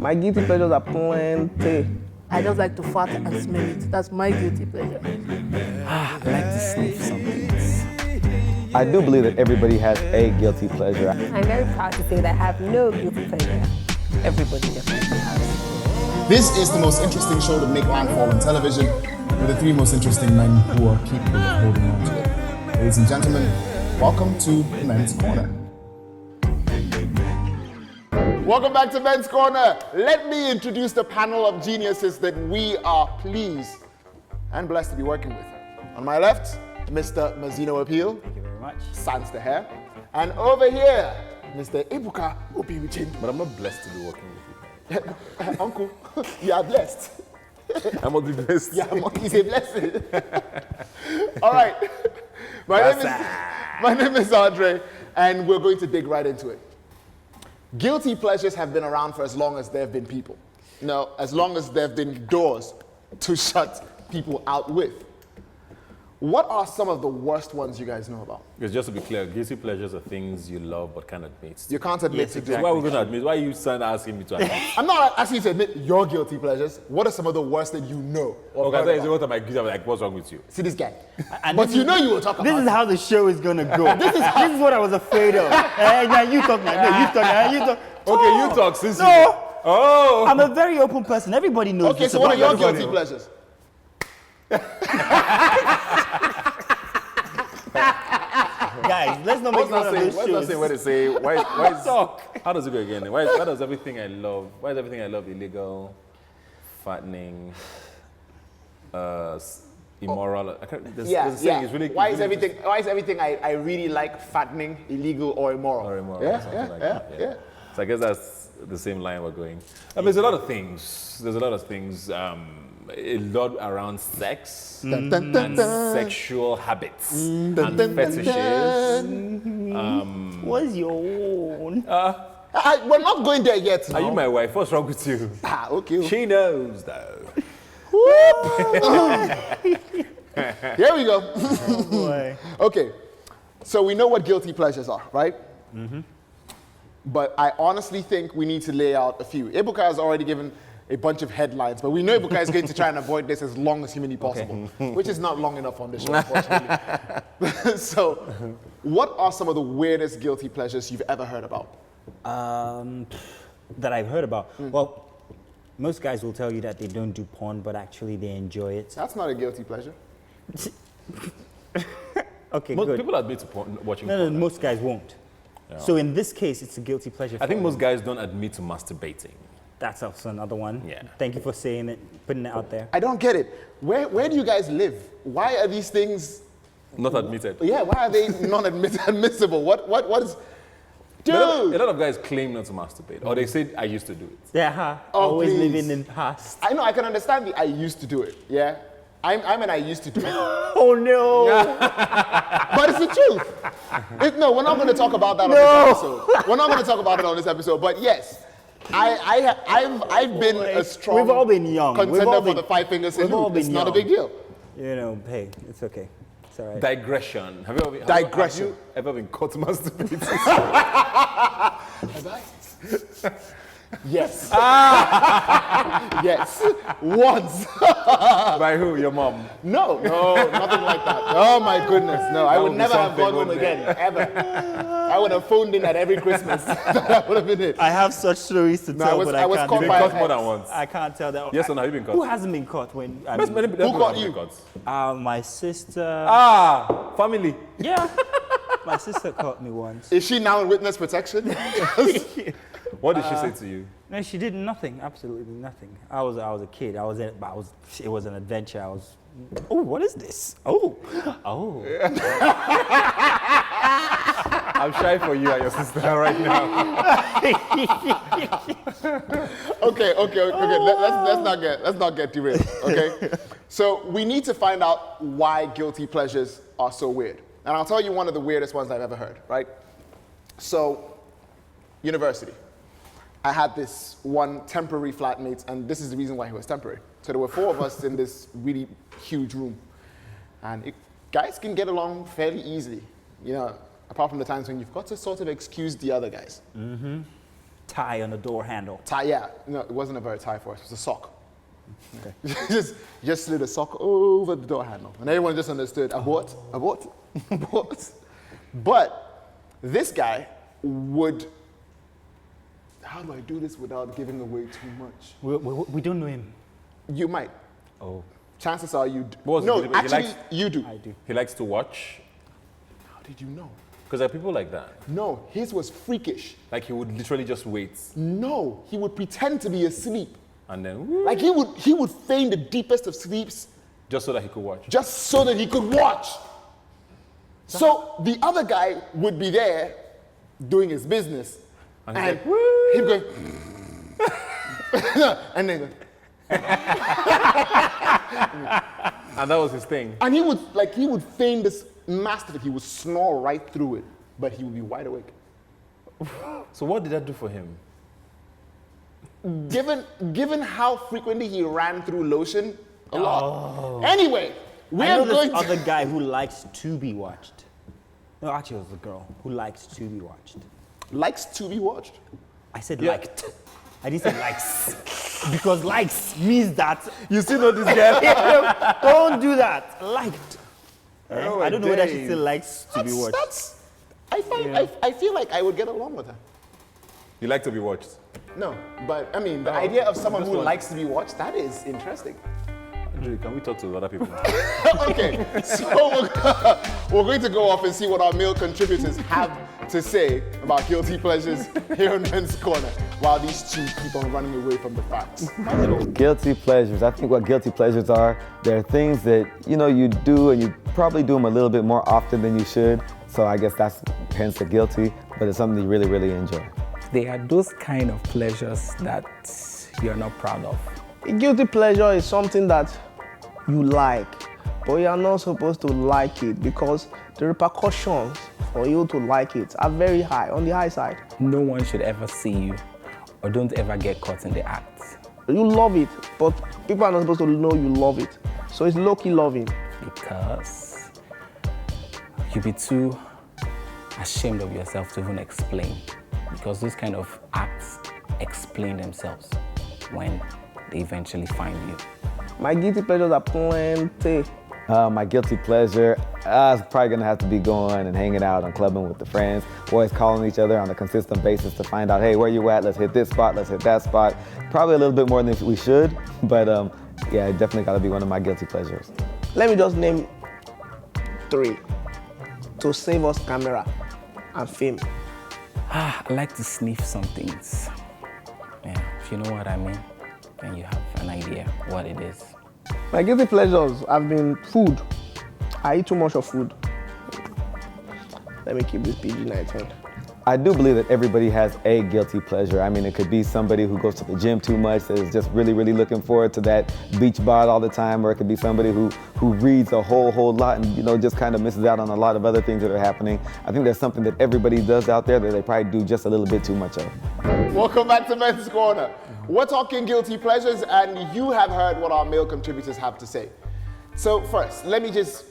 My guilty pleasures are plenty. I just like to fart and smell it. That's my guilty pleasure. I like to sniff some things. I do believe that everybody has a guilty pleasure. I'm very proud to say that I have no guilty pleasure. Everybody definitely has. This is the most interesting show to make landfall on television, with the three most interesting men who are capable of holding on to it. Ladies and gentlemen, welcome to the Men's Corner. Welcome back to Men's Corner. Let me introduce the panel of geniuses that we are pleased and blessed to be working with. On my left, Mr. Mazino Appeal. Thank you very much. Sans the hair. And over here, Mr. Ebuka Obiwichin. But I'm not blessed to be working with you. Uncle, you are blessed. I'm not the blessed. Yeah, he's a blessing. All right. My name is Andre, and we're going to dig right into it. Guilty pleasures have been around for as long as there have been people. No, as long as there have been doors to shut people out with. What are some of the worst ones you guys know about? Because just to be clear, guilty pleasures are things you love but can't admit. You can't admit to do. Why are we going to admit? Why are you asking me to admit? I'm not asking you to admit your guilty pleasures. What are some of the worst that you know? Okay, that is what am I guilty? I'm like, what's wrong with you? See this guy. And But you know you will talk about This is how the show is gonna go. this is what I was afraid of. Now you talk now. No, you talk now. You talk. Okay, you talk since No. you... Oh! I'm a very open person. Everybody knows. Okay, this so what are about your me. guilty pleasures? Guys, let's not make fun of this Let's not say what to say. Why is, Talk. how does it go again? Why does everything I love, why is everything I love illegal, fattening, immoral? This thing is really... Why is everything I really like fattening illegal or immoral? Or immoral, Yeah, something yeah, like yeah, that. yeah. So I guess that's the same line we're going. I mean, there's a lot of things. There's a lot of things. A lot around sex Dun, dun, dun, and dun. sexual habits Dun, and dun, dun, fetishes. What's your own? We're not going there yet. Are you my wife? What's wrong with you? Okay. She knows, though. Here we go. Oh boy. Okay, so we know what guilty pleasures are, right? Mm-hmm. But I honestly think we need to lay out a few. Ebuka has already given a bunch of headlines, but we know Ebuka is going to try and avoid this as long as humanly possible, which is not long enough on this show, unfortunately. So, what are some of the weirdest guilty pleasures you've ever heard about? That I've heard about. Well, most guys will tell you that they don't do porn, but actually they enjoy it. That's not a guilty pleasure. Okay, Most good. people admit to watching No, porn. most guys won't. Yeah. So in this case, it's a guilty pleasure. I think for most them. guys don't admit to masturbating. That's also another one. Yeah. Thank you for saying it, putting it out there. I don't get it. Where do you guys live? Why are these things? Not admitted. Yeah, why are they non-admissible? What is? Dude. A lot of guys claim not to masturbate, or they say, I used to do it. Yeah, Oh, always please. living in past. I know, I can understand the I used to do it, yeah? I'm an I used to do it. Oh no! But it's the truth. No, we're not going to talk about that on this episode. We're not going to talk about it on this episode, but yes, I've been a strong We've all been young. contender We've all for been- the five fingers we've all salute. It's been not a young. big deal. You know, hey, it's okay. It's all right. Digression. Have you Digression. ever been caught masturbating? Yes. Yes. Once. By who? Your mom? No, nothing like that. Oh my goodness, no. I would would be never have something, gone home wouldn't it? again, ever. I would have phoned in at every Christmas. That would have been it. I have such stories to tell, but I was can't. caught You've by been a caught more ex. than once. I can't tell that. Yes or no? Have you been Who caught? hasn't been caught when? I Many mean, people caught have you? been caught. my sister. Family. Yeah, my sister caught me once. Is she now in witness protection? What did she say to you? No, she did nothing. Absolutely nothing. I was a kid. It was an adventure. Oh, what is this? Oh. I'm shy for you and your sister right now. Okay. Let's not get derailed. Okay. So we need to find out why guilty pleasures are so weird, and I'll tell you one of the weirdest ones I've ever heard. Right. So, university. I had this one temporary flatmate, and this is the reason why he was temporary. So there were 4 of us in this really huge room, and guys can get along fairly easily, you know, apart from the times when you've got to sort of excuse the other guys. Mm-hmm. tie on the door handle. Tie, yeah. No, it wasn't a very tie for us. It was a sock. Okay. just slid a sock over the door handle. And everyone just understood, abort, abort, abort. But this guy would, how do I do this without giving away too much? We don't know him. You might. Oh. Chances are you do. What was No, it? He actually, likes- you do. I do. He likes to watch. How did you know? Because there are people like that. No, his was freakish. Like he would literally just wait. No, he would pretend to be asleep. And then, woo, Like he would feign the deepest of sleeps just so that he could watch. just so that he could watch. So the other guy would be there doing his business. And And he's like, he'd go, and then, And that was his thing. and he would feign this master. He would snore right through it, but he would be wide awake. So what did that do for him? Given how frequently he ran through lotion, a lot. Anyway, we I know are going this to. other guy who likes to be watched. No, actually, it was a girl who likes to be watched. Likes to be watched. I said liked. I didn't say likes. Because likes means that. You still know this guy? Don't do that. Liked. Oh, I don't know whether she days. still likes to be watched. I feel like I would get along with her. You like to be watched. No, but I mean, the idea of someone this who one- likes to be watched, that is interesting. Andrew, can we talk to other people? Okay, so we're going to go off and see what our male contributors have to say about guilty pleasures here on Men's Corner, while these two keep on running away from the facts. Guilty pleasures. I think what guilty pleasures are, they're things that, you do and you probably do them a little bit more often than you should. So I guess that's hence the guilty, but it's something you really, really enjoy. They are those kind of pleasures that you're not proud of. A guilty pleasure is something that you like, but you are not supposed to like it because the repercussions for you to like it are very high, on the high side. No one should ever see you or don't ever get caught in the act. You love it, but people are not supposed to know you love it. So it's low-key loving. Because you'll be too ashamed of yourself to even explain. Because those kind of acts explain themselves when they eventually find you. My guilty pleasures are plenty. My guilty pleasure, is probably gonna have to be going and hanging out and clubbing with the friends, always calling each other on a consistent basis to find out, hey, where you at? Let's hit this spot, let's hit that spot. Probably a little bit more than we should, but yeah, it definitely gotta be one of my guilty pleasures. Let me just name 3 to save us camera and fame. I like to sniff some things. Yeah, if you know what I mean, then you have an idea what it is. My guilty pleasures have been food. I eat too much of food. Let me keep this PG-19. I do believe that everybody has a guilty pleasure. I mean, it could be somebody who goes to the gym too much, that is just really, really looking forward to that beach bod all the time, or it could be somebody who reads a whole lot and, just kind of misses out on a lot of other things that are happening. I think there's something that everybody does out there that they probably do just a little bit too much of. Welcome back to Men's Corner. We're talking guilty pleasures, and you have heard what our male contributors have to say. So first, let me just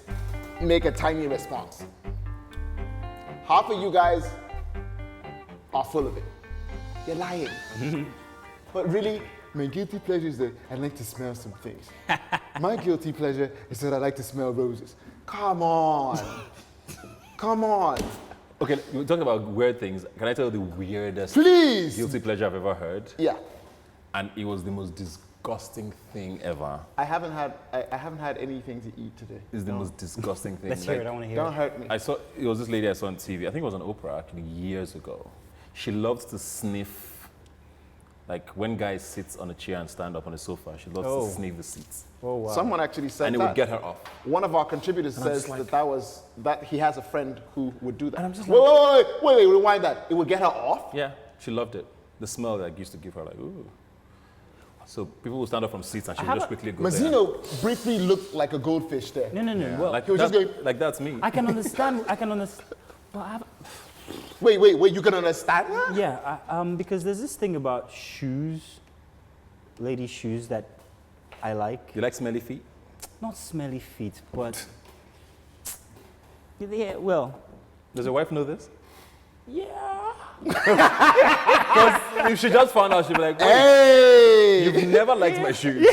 make a tiny response. Half of you guys are full of it. You're lying. But really, my guilty pleasure is that I like to smell some things. My guilty pleasure is that I like to smell roses. Come on. Come on. Okay, we're talking about weird things. Can I tell you the weirdest Please. guilty pleasure I've ever heard? Yeah. And it was the most disgusting thing ever. I haven't had anything to eat today. It's the most disgusting thing. Let's hear it. I want to hear Don't it. hurt me. I saw, it was this lady I saw on TV. I think it was on Oprah actually years ago. She loves to sniff, like when guys sit on a chair and stand up on a sofa, she loves to sniff the seats. Oh, wow. Someone actually said And it that. would get her off. One of our contributors I'm says just like- that he has a friend who would do that. And I'm just wait, rewind that. It would get her off? Yeah, she loved it. The smell that used to give her like, ooh. So people would stand up from seats and she would just quickly go there. Mazzino briefly looked like a goldfish there. No. Yeah, Well, like, he was just that- going- like that's me. I can understand. Well, Wait, you can understand that? yeah, because there's this thing about shoes, lady shoes that I like. You like smelly feet? Not smelly feet, but yeah. Well, Does your wife know this? yeah. Because if she just found out, she'd be like, wait, Hey! you've never liked my shoes.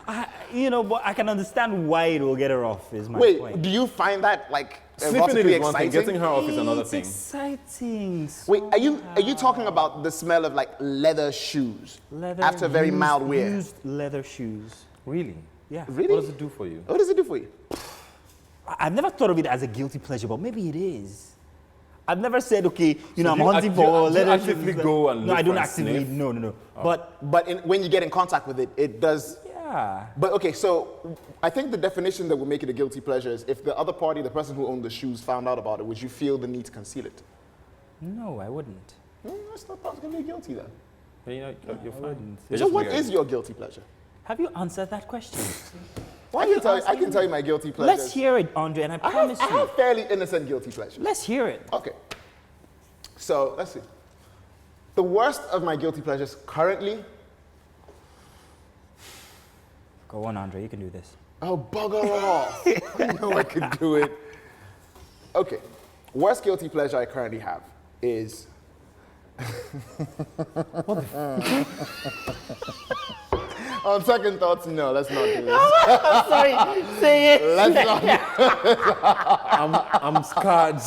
But I can understand why it will get her off, is my Wait, point. do you find that like Sniffing it erotically is one thing, exciting? getting her off is another It's thing. exciting. Wait, are you talking about the smell of like leather shoes after very mild wear? Used leather shoes. Really? Yeah. Really? What does it do for you? What does it do for you? I've never thought of it as a guilty pleasure, but maybe it is. I've never said, okay, I'm do you hunting act- for do you leather actively shoes. go and No, look I don't for and actively. sniff? No. But when you get in contact with it, it does. Yeah. But okay, so I think the definition that would make it a guilty pleasure is if the other party, the person who owned the shoes, found out about it, would you feel the need to conceal it? No, I wouldn't. That's not particularly guilty then. You're fine. So what is your guilty pleasure? Have you answered that question? I can tell you my guilty pleasures. Let's hear it, Andre, and I I promise you. have fairly innocent guilty pleasures. Let's hear it. Okay. So let's see. The worst of my guilty pleasures currently. Go on, Andre, you can do this. Oh, bugger off. I know I can do it. Okay. Worst guilty pleasure I currently have is. On second thoughts, no, let's not do this. I'm sorry. Say it. Let's not. I'm scared.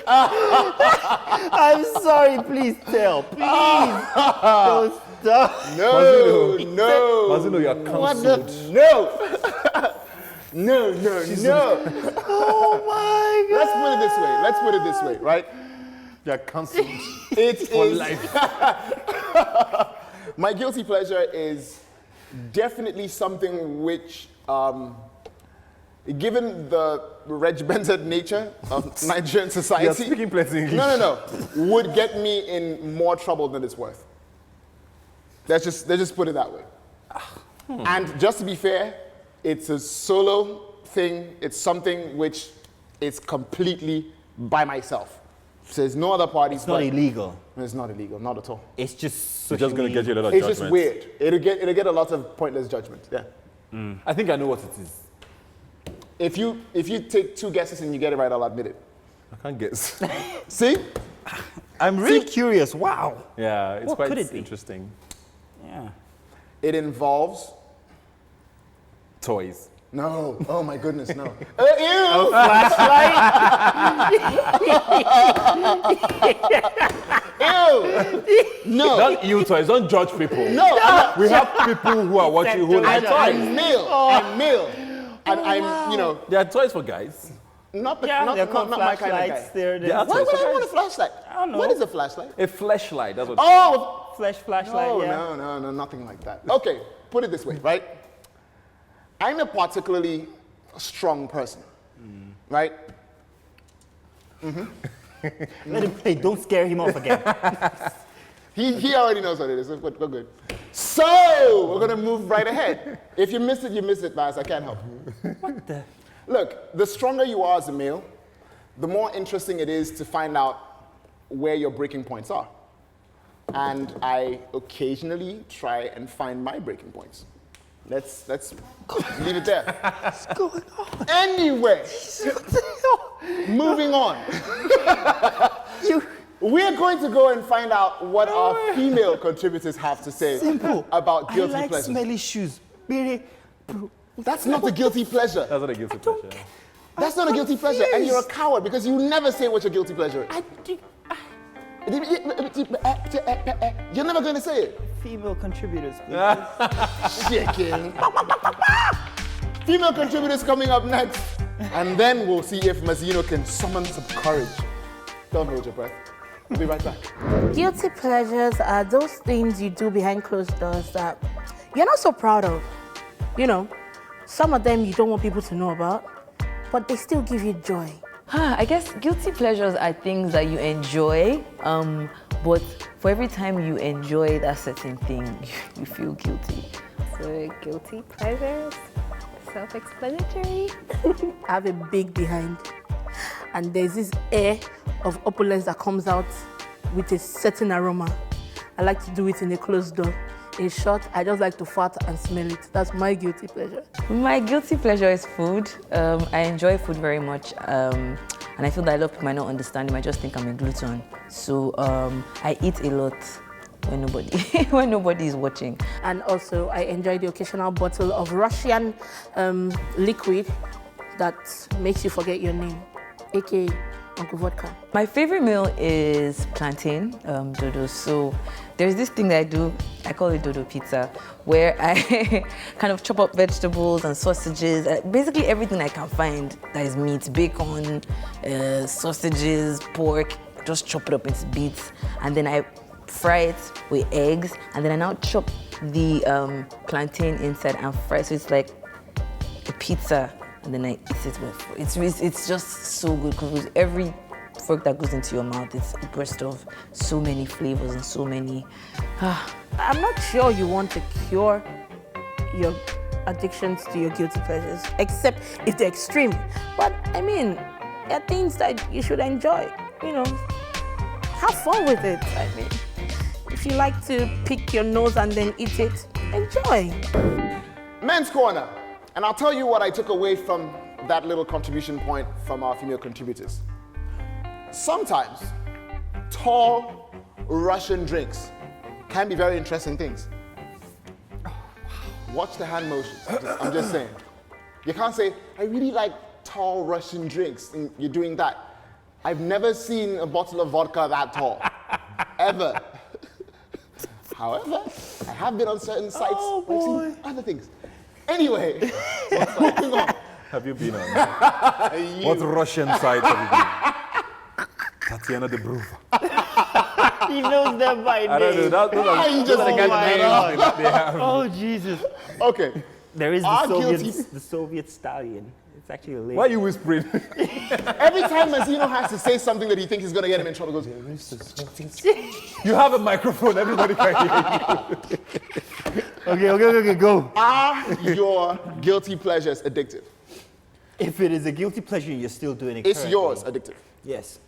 I'm sorry, please tell. Please. Don't stop. No. Mazino, you're cancelled. No. Oh my God. Let's put it this way, right? You're cancelled. It For is life. my guilty pleasure is definitely something which, given the regimented nature of Nigerian society, You're speaking plenty English. no, would get me in more trouble than it's worth. Let's just put it that way. And just to be fair, it's a solo thing. It's something which is completely by myself. So there's no other parties. It's not illegal. It's not illegal, not at all. It's just It's just going to get you a lot of It's judgments. just weird. It'll get a lot of pointless judgment. Yeah. I think I know what it is. If you take two guesses and you get it right, I'll admit it. I can't guess. See? I'm really curious. Wow. Yeah, it's What quite could it be? interesting. Yeah. It involves Toys. no. Oh my goodness, no. Ew! Ew! No. Not you toys, don't judge people. No. We have people who are watching who like toys. I'm male. I'm male. And I'm, There are toys for guys. not Yeah, not they're called my kind of flashlights. guy. They're They are Why toys would for I want a guys. flashlight? I don't know. What is a flashlight? A flashlight, that's what Oh, flash flashlight. no, Yeah. no, nothing like that. Okay, put it this way, right? I'm a particularly strong person, right? Let him play. Don't scare him off again. He already knows what it is. We're good. So we're gonna move right ahead. If you missed it, Mas. I can't help. What the? Look, the stronger you are as a male, the more interesting it is to find out where your breaking points are. And I occasionally try and find my breaking points. Let's leave it there. What's going on? Anyway, moving on. We're going to go and find out what our female contributors have to say about guilty I like pleasures. smelly shoes. Really? That's not a guilty pleasure. That's not a guilty pleasure. That's not a guilty pleasure, and you're a coward because you never say what your guilty pleasure is. You're never going to say it. Female contributors, please. Chicken. Female contributors coming up next, and then we'll see if Mazino can summon some courage. Don't hold your breath. We'll be right back. Guilty pleasures are those things you do behind closed doors that you're not so proud of. Some of them you don't want people to know about, but they still give you joy. I guess guilty pleasures are things that you enjoy, but for every time you enjoy that certain thing, you feel guilty. So guilty pleasures, self-explanatory. I have a big behind, and there's this air of opulence that comes out with a certain aroma. I like to do it in a closed door. In short, I just like to fart and smell it. That's my guilty pleasure. My guilty pleasure is food. I enjoy food very much. And I feel that a lot of people might not understand. They might just think I'm a glutton. So I eat a lot when nobody is watching. And also, I enjoy the occasional bottle of Russian liquid that makes you forget your name, aka Uncle Vodka. My favorite meal is plantain dodo. So there's this thing that I do, I call it dodo pizza, where I kind of chop up vegetables and sausages, basically everything I can find that is meat, bacon, sausages, pork, just chop it up into bits, and then I fry it with eggs, and then I now chop the plantain inside and fry, so it's like a pizza, and then I eat it with it's just so good, because with every fork that goes into your mouth, it's a burst of so many flavors and so many. I'm not sure you want to cure your addictions to your guilty pleasures, except if they're extreme. But I mean, they're things that you should enjoy, you know. Have fun with it. I mean, if you like to pick your nose and then eat it, enjoy. Men's Corner. And I'll tell you what I took away from that little contribution point from our female contributors. Sometimes tall Russian drinks can be very interesting things. Watch the hand motions. I'm just saying. You can't say, I really like tall Russian drinks, and you're doing that. I've never seen a bottle of vodka that tall, ever. However, I have been on certain sites where I've seen other things. Anyway, moving on. Have you been on? What Russian site have you been? Tatiana de Bruva. He knows them by name. I don't know. Those are the guys' names they have. Oh, Jesus. Okay. There is the Soviet stallion. It's actually a lady. Why are you whispering? Every time Mazzino has to say something that he thinks is going to get him in trouble, he goes, You have a microphone, everybody can hear you. Okay, go. Are your guilty pleasures addictive? If it is a guilty pleasure, you're still doing it. It's currently. yours addictive. Yes.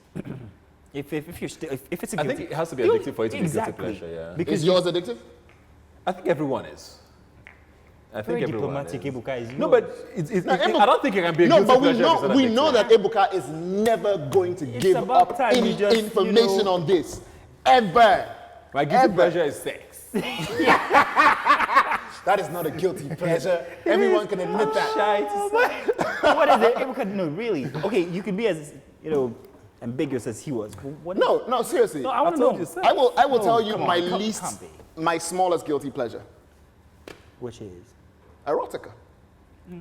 If you're still, if it's a I guilty, think it has to be addictive for it to be exactly. guilty pleasure, yeah. Because Is yours addictive? I think everyone is. I think very everyone diplomatic, is. Ebuka is yours. No, but I don't think it can be a No, guilty but pleasure. we know that Ebuka is never going to give about up time any you just, information on this. Ever. My guilty pleasure is sex. That is not a guilty pleasure. Everyone can admit that. What is it? Ebuka, no, really. Okay, you can be as, ambiguous as he was. What is it? No, seriously. No, I want to know. I will tell you come on, my can't least, be. my smallest guilty pleasure. Which is? Erotica.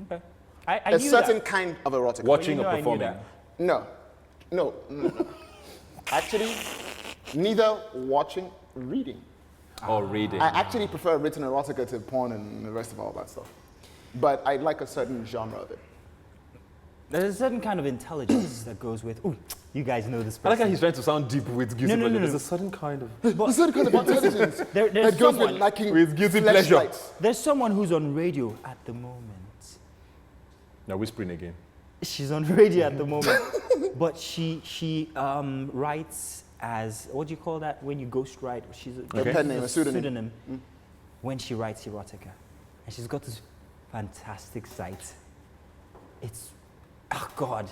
Okay. I A knew certain that. kind of erotica. Watching You know or I knew performing. that. No. Actually, neither watching, reading. Or reading. I actually prefer written erotica to porn and the rest of all that stuff. But I like a certain genre of it. There's a certain kind of intelligence that goes with, ooh, you guys know this person. I like how he's trying to sound deep with guilty No. pleasure. There's a certain kind of... A certain kind of intelligence there's that goes someone with liking with guilty fleshlights. pleasure. There's someone who's on radio at the moment. Now whispering again. She's on radio at the moment, but she writes as, what do you call that when you ghost write? She's A pen name, a pseudonym. When she writes erotica, and she's got this fantastic site. It's, oh God.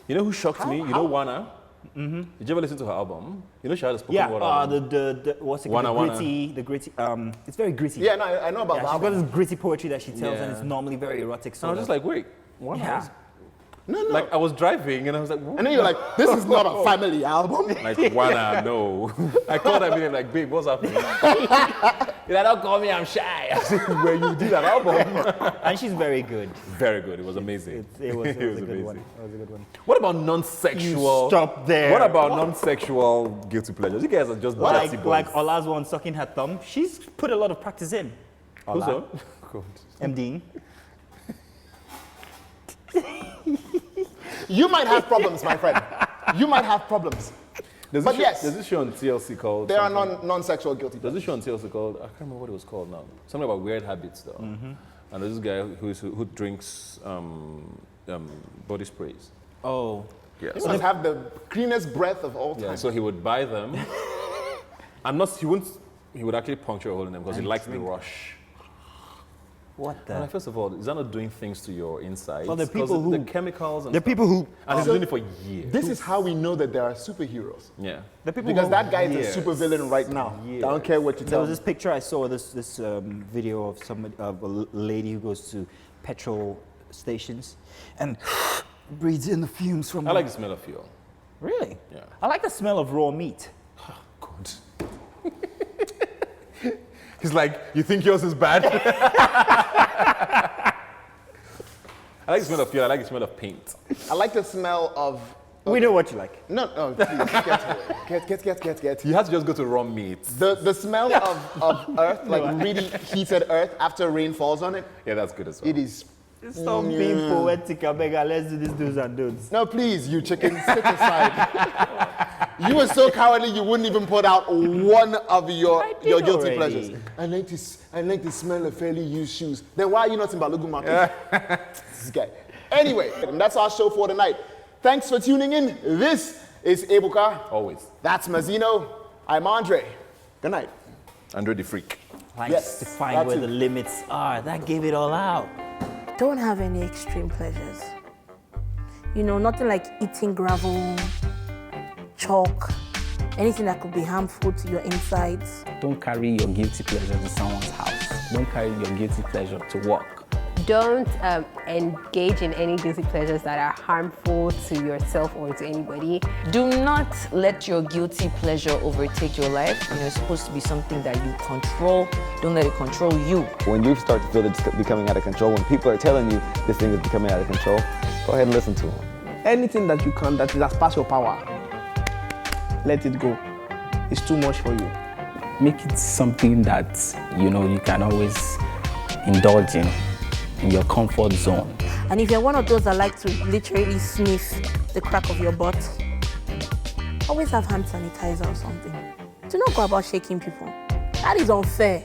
You know who shocked me? You know Wana? Mm-hmm. Did you ever listen to her album? You know she had a spoken word album? the what's it called? The gritty, it's very gritty. Yeah, no, I know about Yeah, that. she's got this gritty poetry that she tells, and Yeah. it's normally very erotic. So I was just like, wait, Wana? yeah. No. Like I was driving and I was like, And then you're like, this is not a family album. like Wana, no. I called her and like, babe, what's happening? You're like, don't call me, I'm shy. I said, where you did that album? And she's very good. Very good. It was amazing. It was a good amazing. one. It was a good one. What about non-sexual? You stop there. What about non-sexual guilty pleasures? You guys are just dirty boys. Like Ola's one sucking her thumb. She's put a lot of practice in. Who's Ola. that? MDing. You might have problems, my friend. You might have problems. There's But a show, yes. there's a show on TLC called... There are something- non-sexual guilty There's pleasures. a show on TLC called... I can't remember what it was called now. Something about weird habits, though. Mm-hmm. And there's this guy who drinks body sprays. Oh. Yeah. You must have the cleanest breath of all time. Yeah, so he would buy them. He would actually puncture a hole in them because he likes the rush. What the? First of all, is that not doing things to your insides? Well, the 'Cause people who- the chemicals and There are people who... and he's doing it for years. This is how we know that there are superheroes. Yeah. The people Because who, that guy is Years. a super villain right now. Years. I don't care what you There tell was me. this picture I saw, this video of somebody, of a lady who goes to petrol stations and breathes in the fumes from... I like the smell of fuel. Really? Yeah. I like the smell of raw meat. Good. He's like, you think yours is bad? I like the smell of fuel. I like the smell of paint. I like the smell of... We know what you like. No, please, get. You have to just go to raw meat. The smell of earth, like really heated earth after rain falls on it, Yeah, that's good as well. it is... Stop being poetic, Abega. Let's do this do's and don'ts. No, please, you chicken, sit aside. You were so cowardly, you wouldn't even put out one of your guilty already. pleasures. I like the smell of fairly used shoes. Then why are you not in Balogun Market? This guy. Anyway, and that's our show for tonight. Thanks for tuning in. This is Ebuka. Always. That's Mazino. I'm Andre. Good night. Andre the Freak. Like Yes, to find that where too. the limits are. That gave it all out. Don't have any extreme pleasures. You know, nothing like eating gravel, chalk, anything that could be harmful to your insides. Don't carry your guilty pleasure to someone's house. Don't carry your guilty pleasure to work. Don't engage in any guilty pleasures that are harmful to yourself or to anybody. Do not let your guilty pleasure overtake your life. You know, it's supposed to be something that you control. Don't let it control you. When you start to feel that it's becoming out of control, when people are telling you this thing is becoming out of control, go ahead and listen to them. Anything that you can that has passed your power, let it go. It's too much for you. Make it something that, you know, you can always indulge in your comfort zone. And if you're one of those that like to literally sniff the crack of your butt, always have hand sanitizer or something. Do not go about shaking people. That is unfair.